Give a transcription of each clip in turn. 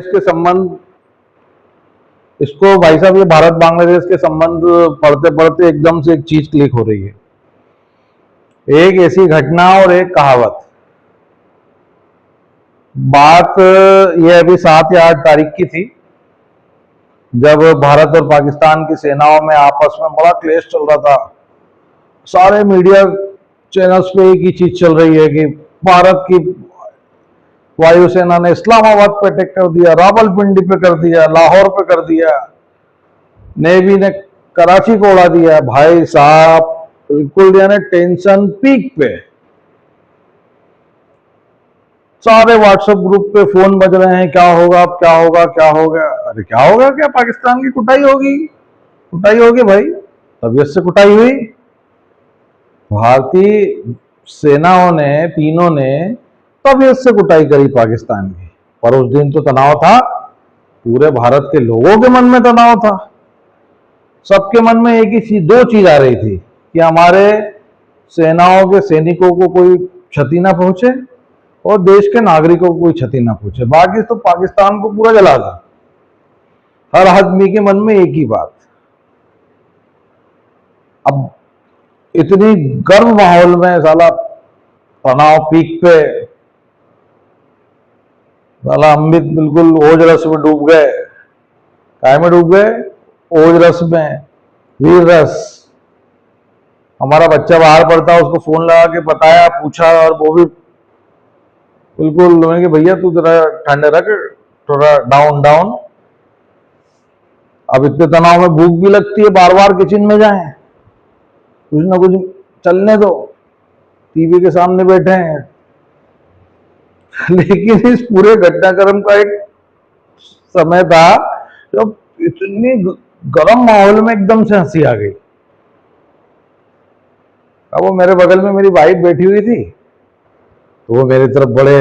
के संबंध, इसको भाई साहब, ये भारत बांग्लादेश के संबंध पढ़ते पढ़ते एकदम से एक चीज क्लिक हो रही है। एक ऐसी घटना और एक कहावत। बात ये अभी 7 या 8 तारीख की थी, जब भारत और पाकिस्तान की सेनाओं में आपस में बड़ा क्लेश चल रहा था। सारे मीडिया चैनल्स पे एक ही चीज चल रही है कि भारत की वायुसेना ने इस्लामाबाद पे अटैक कर दिया, रावलपिंडी पे कर दिया, लाहौर पे कर दिया, नेवी ने कराची को उड़ा दिया। भाई साहब, बिल्कुल यानी टेंशन पीक पे। सारे व्हाट्सएप ग्रुप पे फोन बज रहे हैं, क्या होगा, अब क्या होगा, क्या होगा। अरे क्या होगा, क्या पाकिस्तान की कुटाई होगी? कुटाई होगी भाई, तबीयत से कुटाई हुई। भारतीय सेनाओं ने, तीनों ने तबीयत से कुटाई करी पाकिस्तान की। पर उस दिन तो तनाव था, पूरे भारत के लोगों के मन में तनाव था। सबके मन में एक ही चीज, दो चीज आ रही थी कि हमारे सेनाओं के सैनिकों को कोई क्षति ना पहुंचे और देश के नागरिकों को कोई क्षति ना पहुंचे। बाकी तो पाकिस्तान को पूरा जला था। हर आदमी के मन में एक ही बात। अब इतनी गर्म माहौल में साला तनाव पीक पे, साला अमृत बिल्कुल ओज रस में डूब गए। काय में डूब गए? ओज रस में, वीर रस। हमारा बच्चा बाहर पढ़ता, उसको फोन लगा के बताया, पूछा, और वो भी बिल्कुल कि भैया तू जरा ठंडे रख, थोड़ा डाउन डाउन। अब इतने तनाव में भूख भी लगती है, बार बार किचन में जाएं, कुछ ना कुछ चलने दो, टीवी के सामने बैठे हैं। लेकिन इस पूरे घटनाक्रम का एक समय था जब इतनी गर्म माहौल में एकदम से हंसी आ गई। अब वो मेरे बगल में मेरी वाइफ बैठी हुई थी, तो वो मेरी तरफ बड़े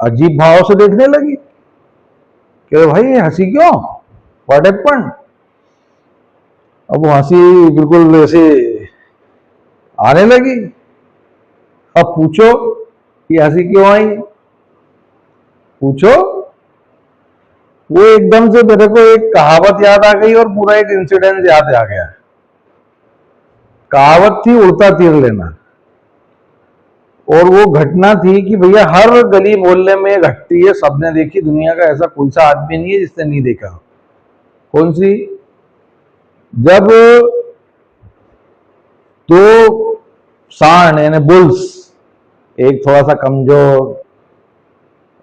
अजीब भाव से देखने लगी कि भाई ये हंसी क्यों, व्हाट हैपेंड। अब वो हंसी बिल्कुल ऐसे आने लगी। अब पूछो कि हंसी क्यों आई, पूछो। वो एकदम से मेरे को एक कहावत याद आ गई और पूरा एक इंसिडेंट याद आ गया। कहावत थी उड़ता तीर लेना, और वो घटना थी कि भैया हर गली मोहल्ले में घटती है, सबने देखी। दुनिया का ऐसा कोई सा आदमी नहीं है जिसने नहीं देखा। कौन सी? जब दो सांड यानी बुल्स, एक थोड़ा सा कमजोर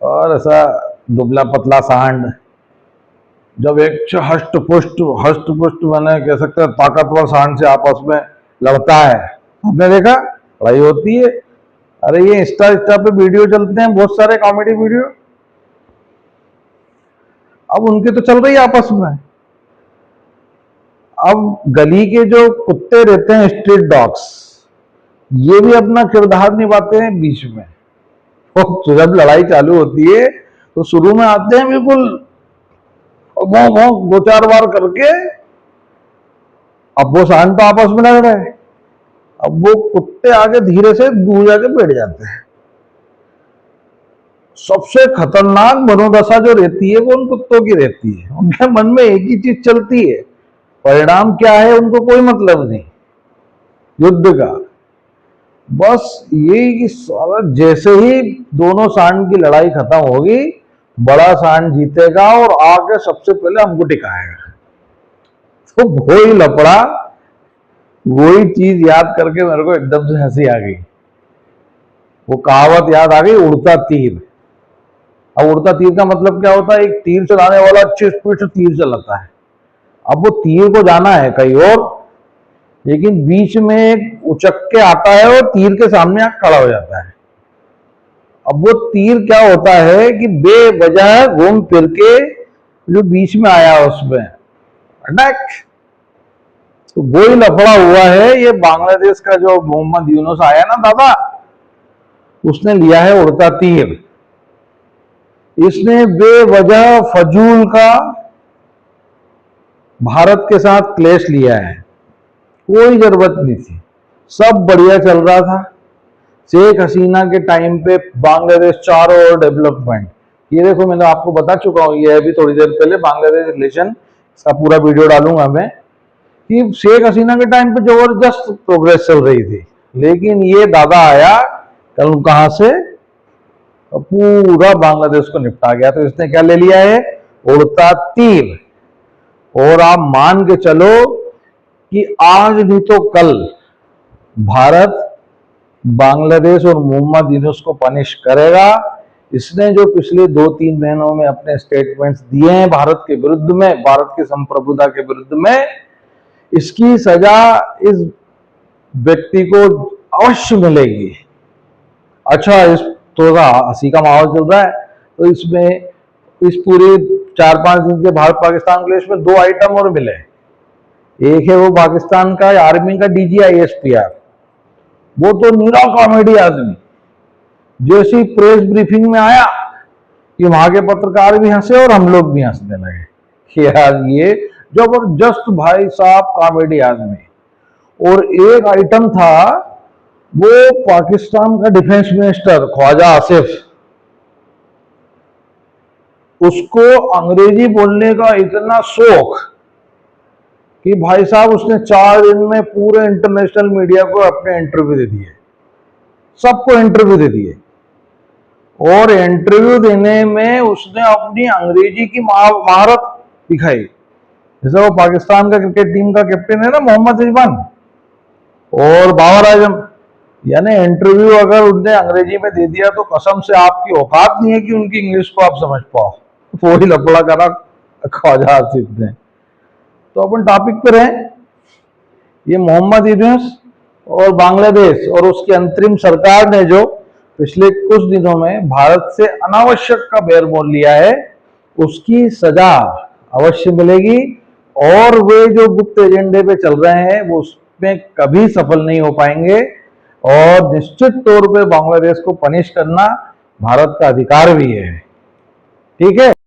और ऐसा दुबला पतला सांड, जब एक हष्ट पुष्ट मैंने कह सकते हैं ताकतवर सांड से आपस में लड़ता है, आपने देखा लड़ाई होती है। अरे ये इंस्टा पे वीडियो चलते हैं, बहुत सारे कॉमेडी वीडियो। अब उनके तो चल रही है आपस में। अब गली के जो कुत्ते रहते हैं, स्ट्रीट डॉग्स, ये भी अपना किरदार निभाते हैं बीच में। तो जब लड़ाई चालू होती है तो शुरू में आते हैं बिल्कुल भौं भौं 2-4 बार करके। अब वो सांड तो आपस में लड़ रहे हैं, अब वो कुत्ते आगे धीरे से दूर जाके बैठ जाते हैं। सबसे खतरनाक मनोदशा जो रहती है वो उन कुत्तों की रहती है। उनके मन में एक ही चीज चलती है, परिणाम क्या है उनको कोई मतलब नहीं युद्ध का। बस ये कि जैसे ही दोनों सांड की लड़ाई खत्म होगी, बड़ा सांड जीतेगा और आके सबसे पहले हमको टिकाएगा। तो वही लपड़ा, वही चीज याद करके मेरे को एकदम से हंसी आ गई। वो कहावत याद आ गई, उड़ता तीर। अब उड़ता तीर का मतलब क्या होता है? एक तीर चलाने वाला अच्छी स्पीड से तीर चलाता है। अब वो तीर को जाना है कहीं और, लेकिन बीच में एक उचक के आता है और तीर के सामने आकर खड़ा हो जाता है। अब वो तीर क्या होता है कि बेवजह घूम फिर के जो बीच में आया उसमें अटैक। तो वही लफड़ा हुआ है। ये बांग्लादेश का जो मोहम्मद यूनुस आया ना दादा, उसने लिया है उड़ता तीर। इसने बेवजह फजूल का भारत के साथ क्लेश लिया है, कोई जरूरत नहीं थी। सब बढ़िया चल रहा था। शेख हसीना के टाइम पे बांग्लादेश चारों ओर डेवलपमेंट, ये देखो, मैंने आपको बता चुका हूँ, ये अभी थोड़ी देर पहले बांग्लादेश रिलेशन, इसका पूरा वीडियो डालूंगा मैं, कि शेख हसीना के टाइम पे जबरदस्त प्रोग्रेस चल रही थी, लेकिन ये दादा आया कल कहां से, पूरा बांग्लादेश को निपटा गया। तो इसने क्या ले लिया है, उड़ता तीर। और आप मान के चलो कि आज नहीं तो कल भारत बांग्लादेश और मोहम्मद यूनुस को पनिश करेगा। इसने जो पिछले 2-3 महीनों में अपने स्टेटमेंट्स दिए हैं भारत के विरुद्ध में, भारत की संप्रभुता के विरुद्ध में, इसकी सजा इस व्यक्ति को अवश्य मिलेगी। अच्छा, इस थोड़ा हंसी का माहौल चल रहा है, तो इसमें इस पूरे 4-5 दिन के भारत पाकिस्तान क्लेश में 2 आइटम और मिले। एक है वो पाकिस्तान का आर्मी का DGI-SPR, वो तो नीरा कॉमेडी आदमी, जैसी प्रेस ब्रीफिंग में आया कि वहां के पत्रकार भी हंसे और हम लोग भी हंसने लगे कि यार ये जबरदस्त भाई साहब कॉमेडी आदमी। और एक आइटम था वो पाकिस्तान का डिफेंस मिनिस्टर ख्वाजा आसिफ, उसको अंग्रेजी बोलने का इतना शौक कि भाई साहब उसने 4 दिन में पूरे इंटरनेशनल मीडिया को अपने इंटरव्यू दे दिए, सबको इंटरव्यू दे दिए। और इंटरव्यू देने में उसने अपनी अंग्रेजी की महारत दिखाई। जैसे वो पाकिस्तान का क्रिकेट टीम का कैप्टन है ना मोहम्मद रिजवान और बाबर आजम, यानी इंटरव्यू अगर उनने अंग्रेजी में दे दिया तो कसम से आपकी औकात नहीं है कि उनकी इंग्लिश को आप समझ पाओ। वो ही लफड़ा करा ख्वाजा आसिफ ने। तो अपन टॉपिक पे रहे, ये मोहम्मद यूनुस और बांग्लादेश और उसकी अंतरिम सरकार ने जो पिछले कुछ दिनों में भारत से अनावश्यक का बेरमोल लिया है, उसकी सजा अवश्य मिलेगी। और वे जो गुप्त एजेंडे पे चल रहे हैं वो उसमें कभी सफल नहीं हो पाएंगे। और निश्चित तौर पे बांग्लादेश को पनिश करना भारत का अधिकार भी है। ठीक है।